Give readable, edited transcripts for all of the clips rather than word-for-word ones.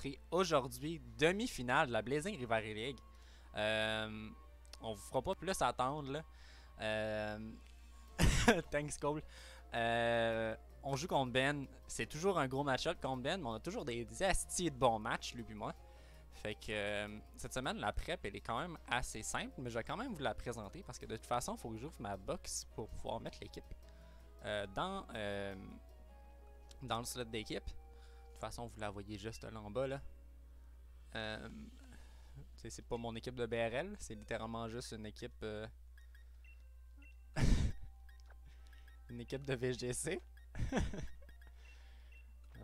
enregistrer aujourd'hui, demi-finale de la Blazing Rivalry League. On vous fera pas plus attendre là. Euh, Thanks Cole. On joue contre Ben. C'est toujours un gros match-up contre Ben, mais on a toujours des astis de bons matchs, lui et moi. Fait que cette semaine, la prep, elle est quand même assez simple, mais je vais quand même vous la présenter parce que de toute façon, il faut que j'ouvre ma box pour pouvoir mettre l'équipe dans le slot d'équipe. De toute façon, vous la voyez juste là en bas. Là. Euh, c'est pas mon équipe de BRL, c'est littéralement juste une équipe de VGC.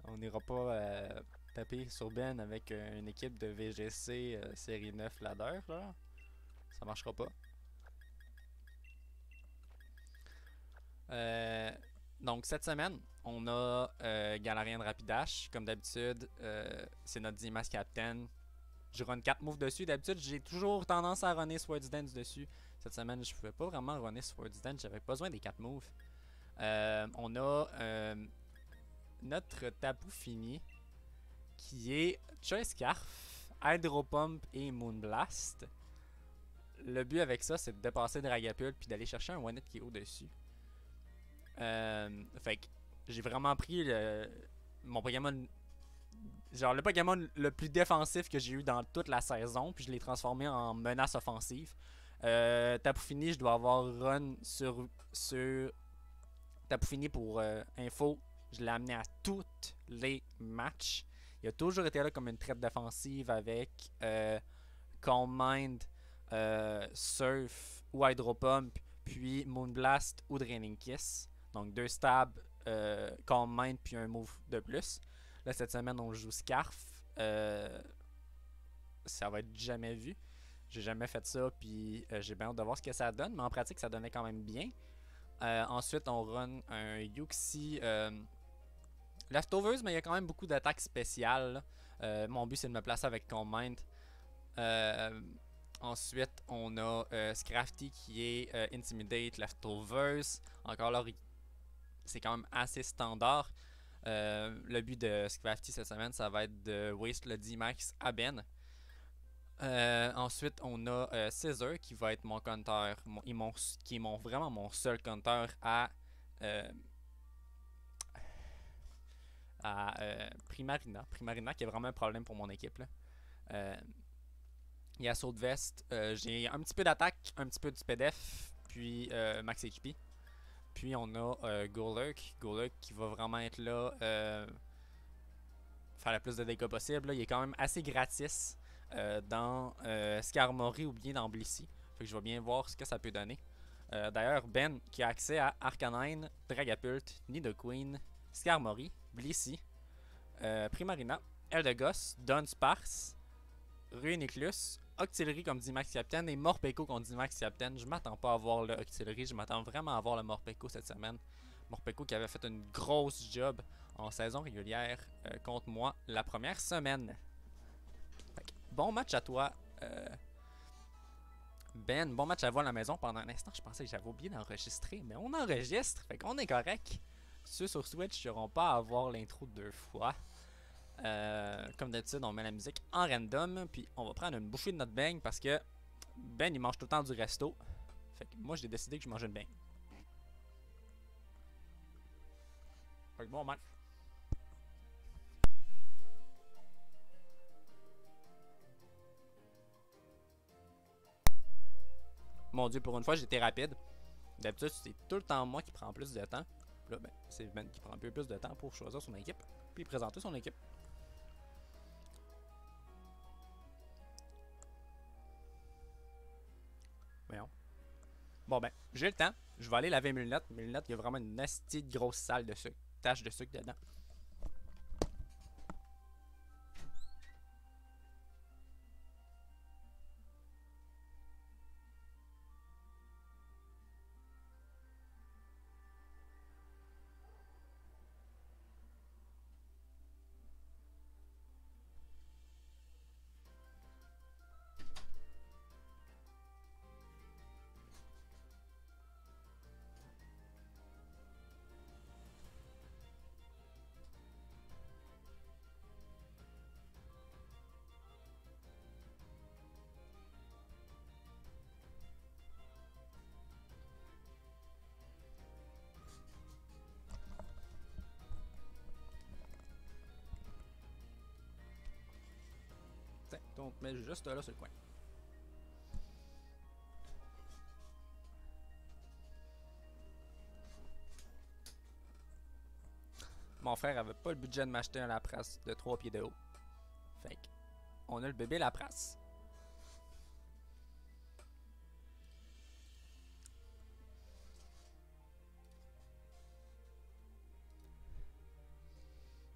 On n'ira pas taper sur Ben avec une équipe de VGC série 9 ladder. Là. Ça marchera pas. Donc cette semaine, on a Galarian Rapidash. Comme d'habitude, c'est notre Dimas Captain. Je run 4 moves dessus. D'habitude, j'ai toujours tendance à runner Swords Dance dessus. Cette semaine, je pouvais pas vraiment runner Swords Dance. J'avais besoin des 4 moves. On a notre Tapu Fini qui est Choice Scarf, Hydro Pump et Moonblast. Le but avec ça, c'est de dépasser Dragapult puis d'aller chercher un One-Hit qui est au-dessus. Fait que j'ai vraiment pris mon Pokémon, genre le Pokémon le plus défensif que j'ai eu dans toute la saison, puis je l'ai transformé en menace offensive. Tapu Fini, je dois avoir run sur Tapu Fini pour info. Je l'ai amené à tous les matchs. Il a toujours été là comme une traite défensive avec Calm Mind, Surf ou Hydro Pump, puis Moonblast ou Draining Kiss. Donc 2 stabs, Calm Mind, puis un move de plus. Là, cette semaine, on joue Scarf. Ça va être jamais vu. J'ai jamais fait ça, puis j'ai bien hâte de voir ce que ça donne. Mais en pratique, ça donnait quand même bien. Ensuite, on run un Yuxi Leftovers, mais il y a quand même beaucoup d'attaques spéciales. Mon but, c'est de me placer avec Calm Mind. Ensuite, on a Scrafty qui est Intimidate Leftovers. Encore là, c'est quand même assez standard. Le but de Scrafty cette semaine, ça va être de waste le D-Max à Ben. Ensuite, on a Scissor qui va être mon counter, qui est vraiment mon seul counter à Primarina. Primarina qui est vraiment un problème pour mon équipe. Là. Il y a Saut de Veste. J'ai un petit peu d'attaque, un petit peu de SPDF, puis Max HP. Puis on a Golurk. Golurk qui va vraiment être là, faire le plus de dégâts possible. Là. Il est quand même assez gratis dans Skarmory ou bien dans Blissey. Fait que je vais bien voir ce que ça peut donner. D'ailleurs, Ben qui a accès à Arcanine, Dragapult, Nidoqueen, Skarmory, Blissey, Primarina, Eldegoss, Dunsparce, Reuniclus, Octillery comme dit Max Captain et Morpeko comme dit Max Captain. Je m'attends pas à voir le Octillery, je m'attends vraiment à voir le Morpeko cette semaine. Morpeko qui avait fait une grosse job en saison régulière contre moi la première semaine. Fait que, bon match à toi, Ben. Bon match à vous à la maison. Pendant un instant, je pensais que j'avais oublié d'enregistrer, mais on enregistre, fait qu'on est correct. Ceux sur Switch n'auront pas à avoir l'intro 2 fois. Comme d'habitude, on met la musique en random, puis on va prendre une bouchée de notre beigne parce que Ben il mange tout le temps du resto. Fait que moi j'ai décidé que je mangeais une beigne. Fait que bon match. Mon dieu, pour une fois j'étais rapide. D'habitude c'est tout le temps moi qui prend plus de temps. Là ben c'est Ben qui prend un peu plus de temps pour choisir son équipe, puis présenter son équipe. Voyons. Bon ben, j'ai le temps. Je vais aller laver mes lunettes. Mes lunettes, il y a vraiment une nasty de grosse salle de sucre. Tache de sucre dedans. Donc, mais juste là sur le coin. Mon frère avait pas le budget de m'acheter un Lapras de 3 pieds de haut. Fait que, on a le bébé Lapras.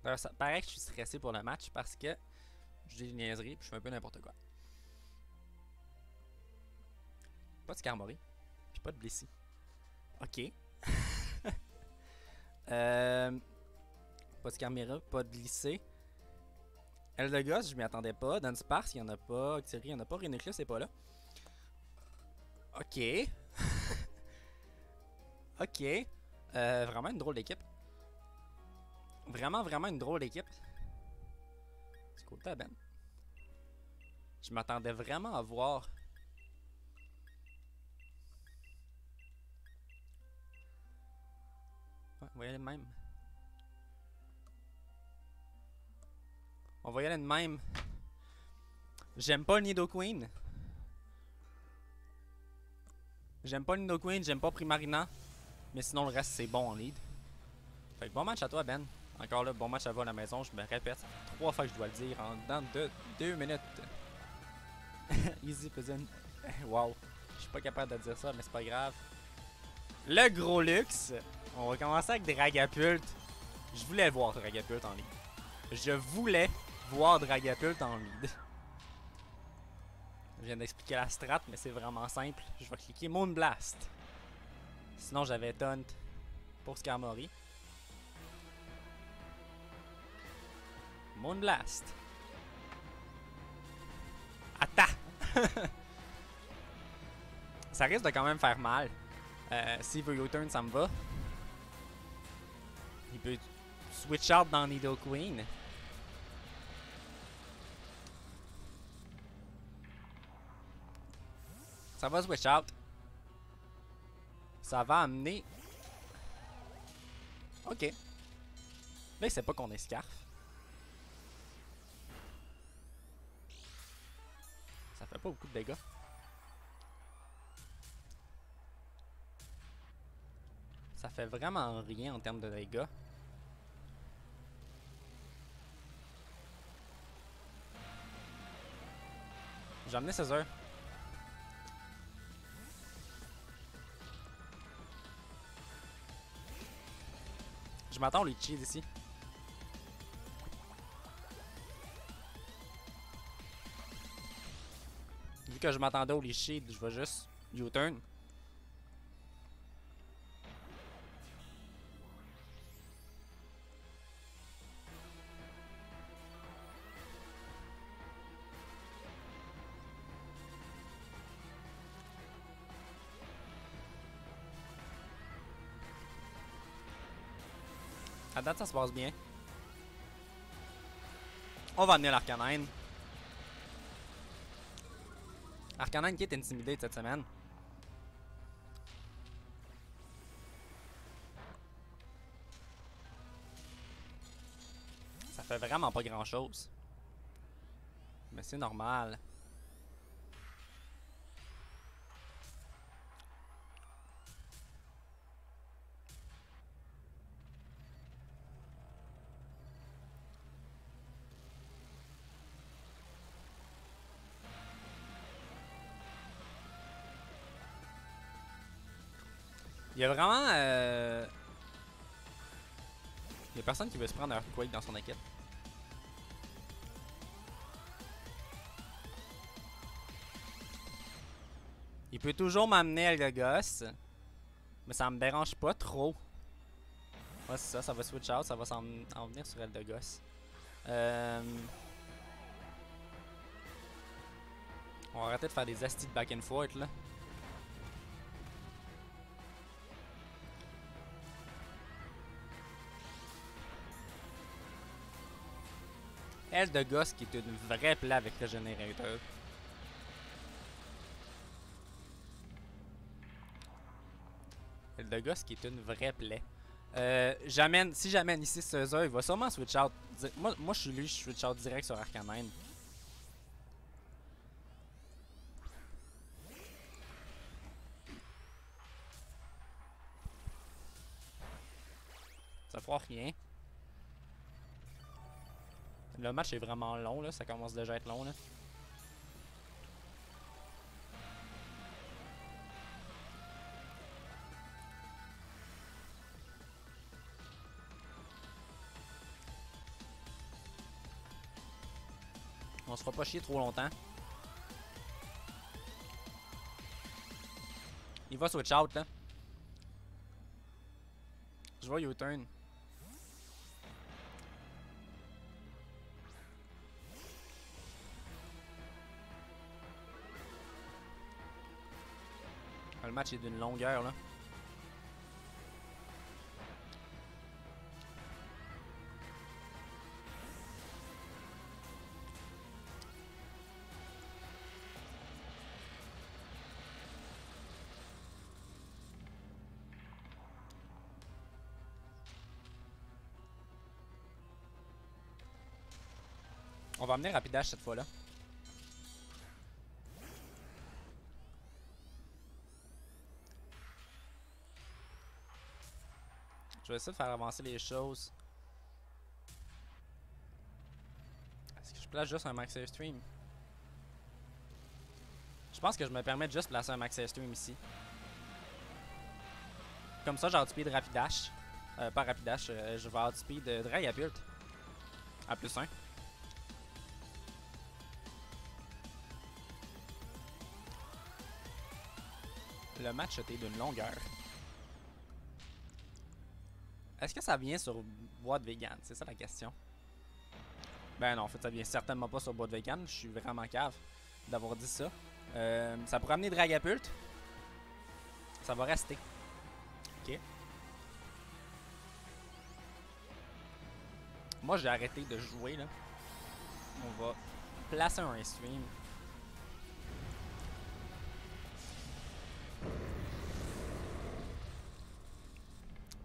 Alors, ça paraît que je suis stressé pour le match parce que je dis des niaiseries puis je fais un peu n'importe quoi. Pas de Skarmory. Puis pas de Blissey. Ok. Pas de Skarmory, pas de Blissey. Eldegoss, je m'y attendais pas. Dunsparce, il y en a pas. Octillery, il y en a pas. Rhenecleus, c'est pas là. Ok. Ok. Vraiment une drôle d'équipe. Vraiment une drôle d'équipe. C'est cool, Ben. Je m'attendais vraiment à voir. Ouais, on va y aller de même. On va y aller de même. J'aime pas le Nidoqueen. J'aime pas le Nidoqueen, j'aime pas Primarina. Mais sinon, le reste, c'est bon en lead. Fait que bon match à toi, Ben. Encore là, bon match à vous à la maison. Je me répète 3 fois que je dois le dire en dedans de 2 minutes. Easy peasant. Wow. Je suis pas capable de dire ça, mais c'est pas grave. Le gros luxe. On va commencer avec Dragapult. Je voulais voir Dragapult en lead. Je voulais voir Dragapult en lead. Je viens d'expliquer la strat, mais c'est vraiment simple. Je vais cliquer Moonblast. Sinon, j'avais Taunt pour Skarmory. Moonblast. Attends! Ça risque de quand même faire mal. S'il veut U-turn, ça me va. Il peut switch out dans Nidoqueen. Ça va switch out. Ça va amener... Ok. Là, il sait pas qu'on est Scarf. Ça fait pas beaucoup de dégâts. Ça fait vraiment rien en termes de dégâts. J'ai amené Scizor. Je m'attends au Litchi d'ici. Vu que je m'attendais au Litchi, je vais juste U-turn. À date, ça se passe bien. On va amener l'Arcanine. Arcanine qui est intimidé cette semaine. Ça fait vraiment pas grand chose. Mais c'est normal. Il y a vraiment... Il y a personne qui veut se prendre un Earthquake dans son équipe. Il peut toujours m'amener Eldegoss. Mais ça me dérange pas trop. Ouais, c'est ça, ça va switch out, ça va s'en venir sur Eldegoss. On va arrêter de faire des astis de back and forth là. Eldegoss qui est une vraie plaie avec le générateur. Eldegoss qui est une vraie plaie. Si j'amène ici Scizor, il va sûrement switch out. Moi je suis lui, je switch out direct sur Arcanine. Ça fera rien. Le match est vraiment long, là. Ça commence déjà à être long, là. On se fera pas chier trop longtemps. Il va switch out, là. Je vois U-turn. Le match est d'une longueur, là. On va amener Rapidash cette fois-là. Je vais essayer de faire avancer les choses. Est-ce que je place juste un Max Airstream? Je pense que je me permets de juste placer un Max Airstream ici. Comme ça, j'outspeed Rapidash. Pas Rapidash, je vais outspeed Dragapult. À +1. Le match était d'une longueur. Est-ce que ça vient sur boîte vegan? C'est ça la question. Ben non, en fait, ça vient certainement pas sur boîte vegan. Je suis vraiment cave d'avoir dit ça. Ça pourrait amener Dragapult. Ça va rester. Ok. Moi, j'ai arrêté de jouer, là. On va placer un stream.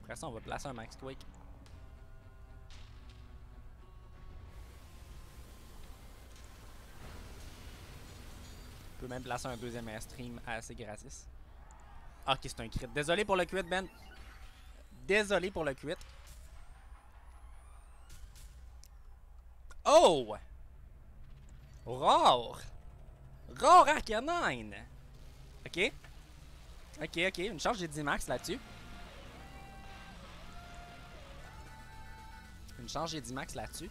Après ça, on va placer un Max Quake. On peut même placer un deuxième airstream assez gratis. Ok, c'est un crit. Désolé pour le quit, Ben. Désolé pour le quit. Oh! Rare! Rare Arcanine! Ok. Ok, ok. Une chance, j'ai 10 max là-dessus. Une chance, j'ai 10 max là-dessus.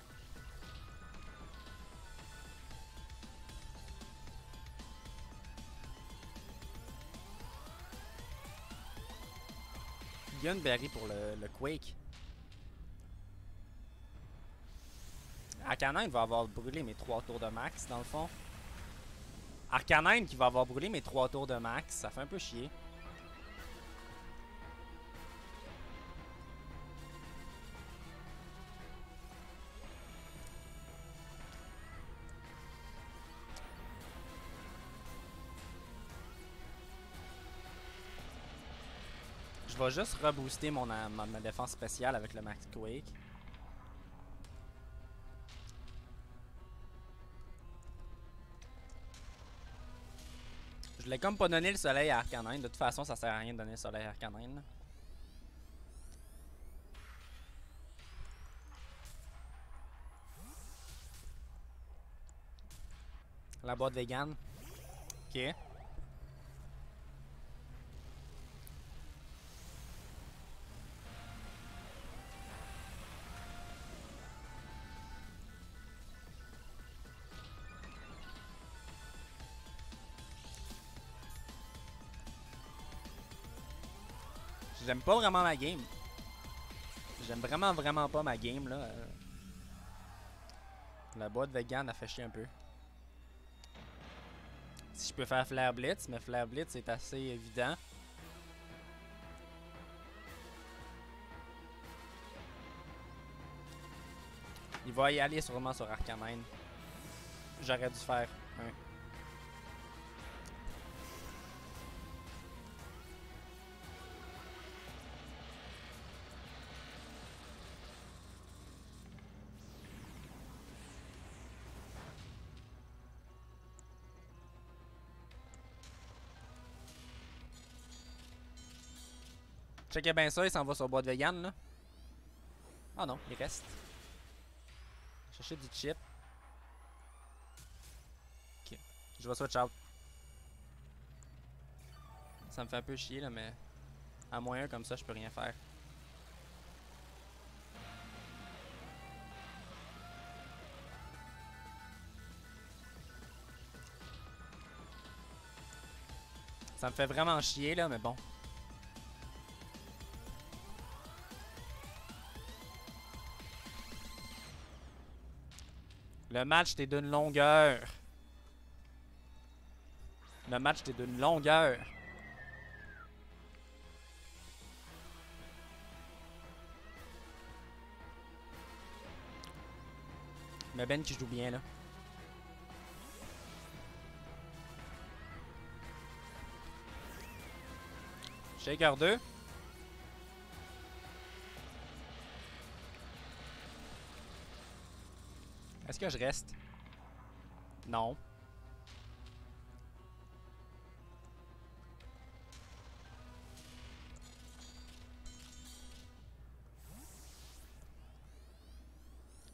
Gunberry pour le Quake. Arcanine va avoir brûlé mes 3 tours de max, dans le fond. Arcanine qui va avoir brûlé mes 3 tours de max, ça fait un peu chier. Je vais juste rebooster ma défense spéciale avec le Max Quake. Je l'ai comme pas donné le soleil à Arcanine. De toute façon, ça sert à rien de donner le soleil à Arcanine. La boîte vegan. Ok. J'aime pas vraiment ma game. J'aime vraiment pas ma game là. La boîte vegan a fait chier un peu. Si je peux faire Flare Blitz, mais Flare Blitz est assez évident. Il va y aller sûrement sur Arcanine. J'aurais dû faire un. Checkez bien ça, il s'en va sur boîte vegan là. Ah non, il reste. Chercher du chip. Ok. Je vais switch out. Ça me fait un peu chier là, mais à moins un comme ça, je peux rien faire. Ça me fait vraiment chier là, mais bon. Le match était d'une longueur. Le match était d'une longueur. Mais Ben qui joue bien là. Shaker 2. Est-ce que je reste? Non.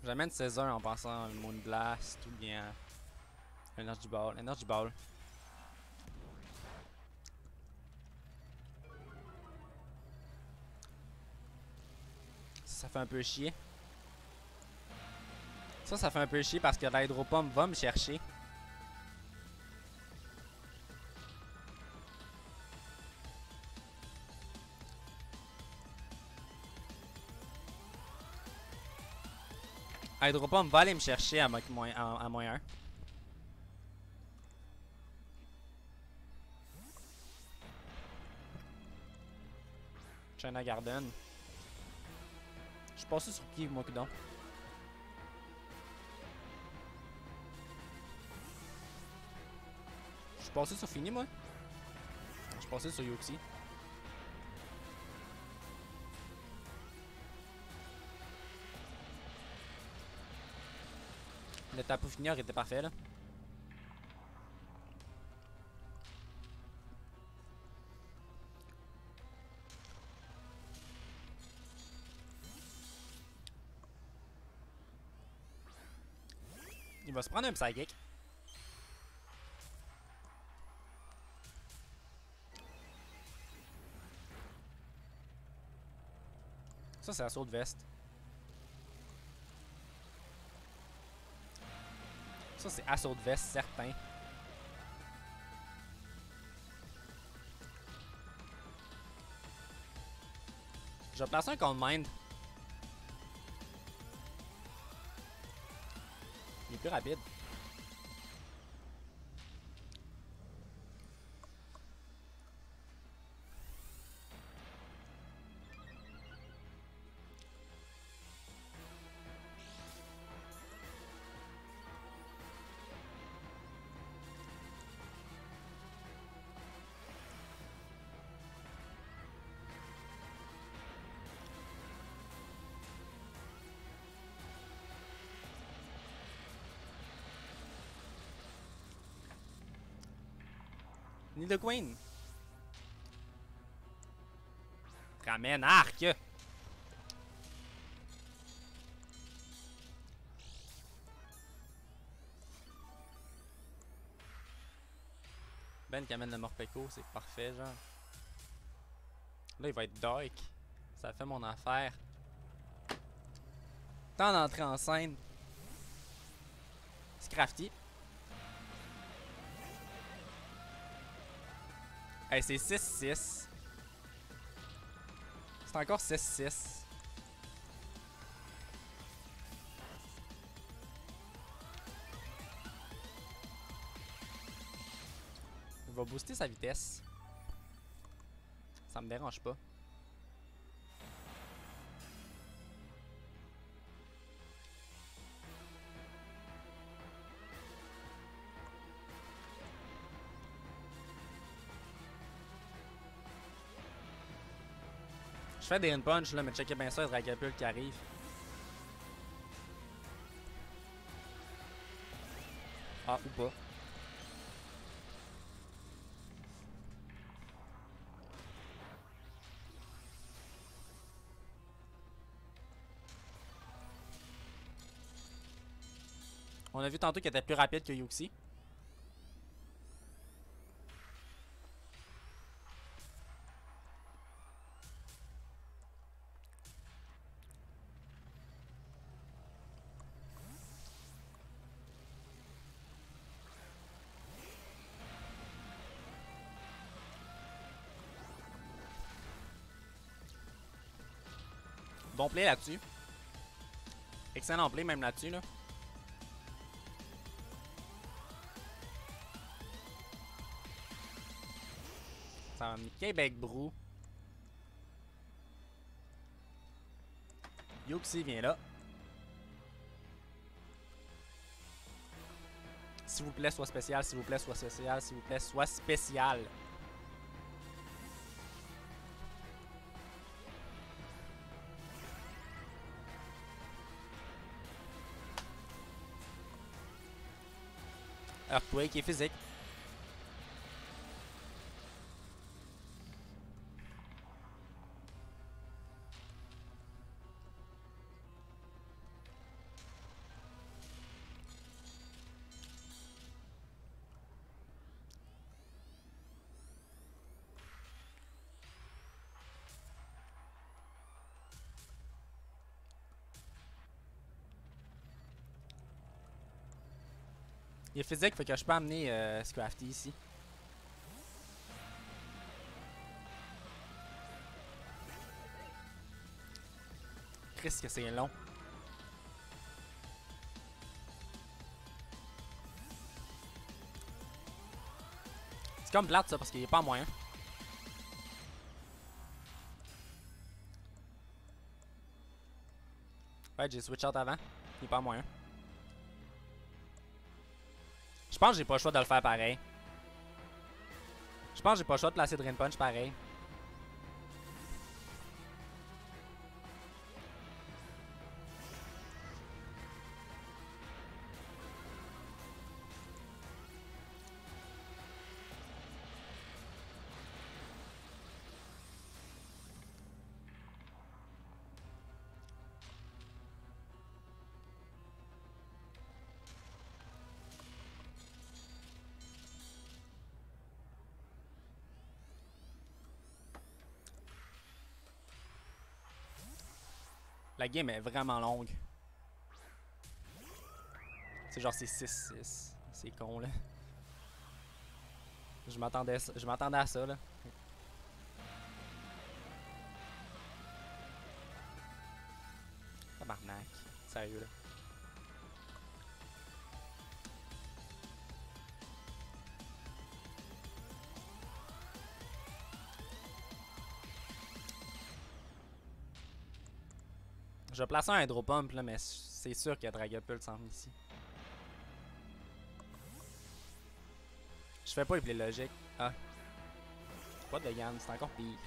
J'amène César en pensant à Moon Blast ou bien Energy Ball. Energy Ball. Ça fait un peu chier. Ça fait un peu chier parce que l'hydropompe va me chercher. Hydropompe va aller me chercher à moins 1. China Garden. Je suis passé sur qui, moi, coudonc? Je suis passé sur Fini, moi? Je suis passé sur Yoxi. Le Tapu Fini aurait été parfait, là. Il va se prendre un Psychic. Ça, c'est assaut de veste. Ça, c'est assaut de veste, certain. Je vais placer un Cold Mind. Il est plus rapide. Ni de Queen. Ramène arc. Ben qui amène le Morpeko, c'est parfait, genre. Là, il va être dark. Ça fait mon affaire. Temps d'entrer en scène. C'est crafty. Hey, c'est 6-6. C'est encore 6-6. Il va booster sa vitesse. Ça me dérange pas. Je fais des punch là, mais checkez bien ça, il y a Dragapult qui arrive. Ah, ou pas. On a vu tantôt qu'il était plus rapide que Yuxi. Bon play là-dessus. Excellent play même là-dessus, là. Ça va amener Québec Brou. Yuxi vient là. S'il vous plaît, soit spécial. S'il vous plaît, soit spécial. S'il vous plaît, soit spécial. Earthquake est physique. Il est physique, fait que je peux amener Scrafty ici. Chris, que c'est long. C'est comme plate ça, parce qu'il est pas en moyen. Ouais, j'ai switch out avant. Il est pas en moyen. Je pense que j'ai pas le choix de le faire pareil. Je pense que j'ai pas le choix de placer Drain Punch pareil. La game est vraiment longue. C'est genre c'est 6-6. C'est con là. Je m'attendais à ça là. Tabarnak. Sérieux là. Je vais placer un Hydropump là, mais c'est sûr qu'il y a Dragapult s'en vient ici. Je fais pas les plays logiques. Ah. Pas de Yann, c'est encore pire.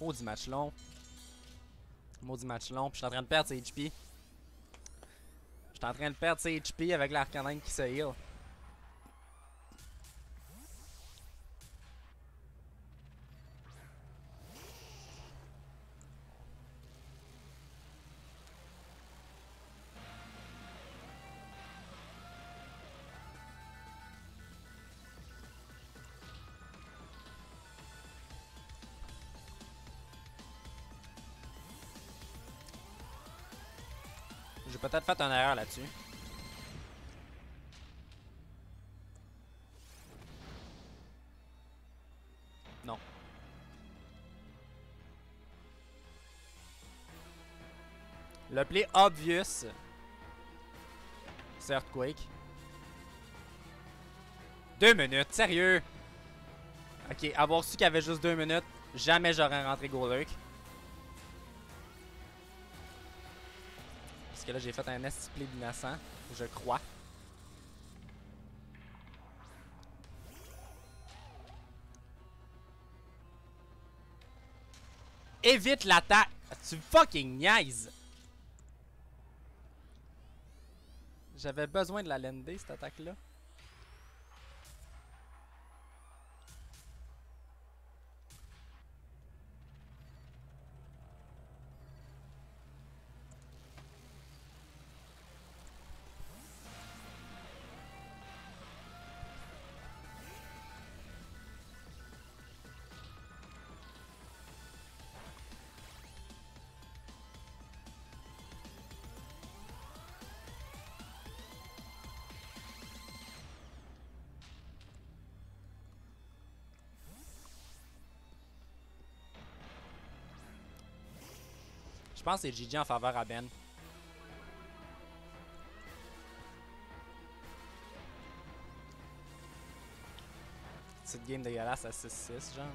Maudit match long. Maudit match long. Puis je suis en train de perdre ses HP. Je suis en train de perdre ses HP avec l'Arcanine qui se heal. J'ai peut-être fait une erreur là-dessus. Non. Le play obvious, c'est Earthquake. 2 minutes, sérieux? Ok, avoir su qu'il y avait juste 2 minutes, jamais j'aurais rentré Golurk. Parce que là, j'ai fait un esti play d'innocent, je crois. Évite l'attaque! Tu fucking niaises! J'avais besoin de la lander, cette attaque-là. Je pense que c'est GG en faveur à Ben. Petite game dégueulasse à 6-6, genre.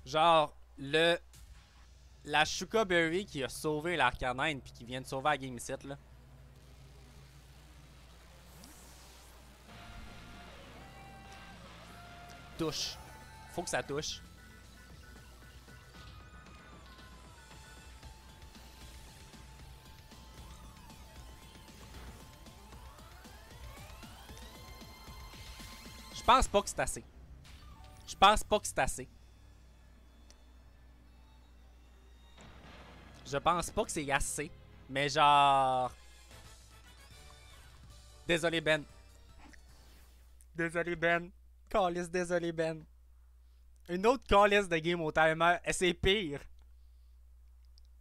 Genre, la Shuka Berry qui a sauvé l'Arcanine puis qui vient de sauver la game set là. Touche. Faut que ça touche. Je pense pas que c'est assez. Je pense pas que c'est assez. Je pense pas que c'est assez. Mais genre... Désolé Ben. Désolé Ben. Calisse, désolé Ben. Une autre calisse de game au timer. Et c'est pire.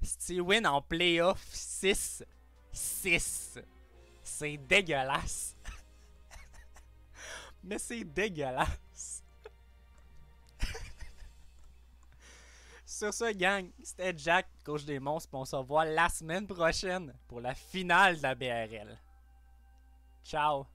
Steven en playoff 6. 6. C'est dégueulasse. Mais c'est dégueulasse. Sur ce, gang, c'était Jack, coach des monstres. On se revoit la semaine prochaine pour la finale de la BRL. Ciao.